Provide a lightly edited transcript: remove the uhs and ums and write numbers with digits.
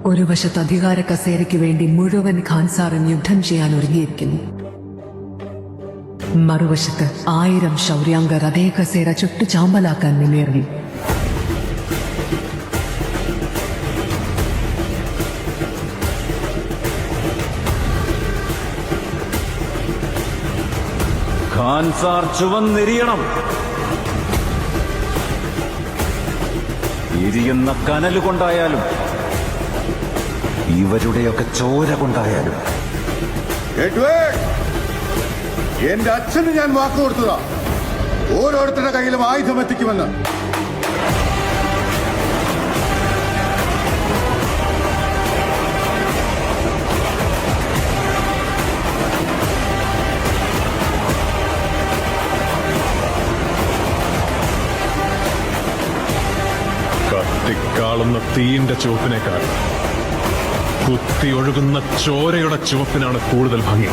ഒരു വശത്ത് അധികാര കസേരയ്ക്ക് വേണ്ടി മുഴുവൻ ഖാൻസാറും യുദ്ധം ചെയ്യാൻ ഒരുങ്ങിയിരിക്കുന്നു. മറുവശത്ത് 1000 ശൗര്യാംഗർ അതേ കസേര ചുട്ടുചാമ്പലാക്കാൻ മുന്നേറി. ഖാൻസാർ ചുവന്നെരിയണം. എരിയുന്ന കനലുകൊണ്ടായാലും ഇവരുടെയൊക്കെ ചോര കൊണ്ടായാലും. എന്റെ അച്ഛന് ഞാൻ വാക്ക് കൊടുത്തതാ, ഓരോരുത്തരുടെ കയ്യിലും ആയുധം എത്തിക്കുമെന്ന്. കത്തിക്കാളുന്ന തീയിന്റെ ചുവപ്പിനേക്കാൾ കുത്തി ഒഴുകുന്ന ചോരയുടെ ചുവപ്പിനാണ് കൂടുതൽ ഭംഗി.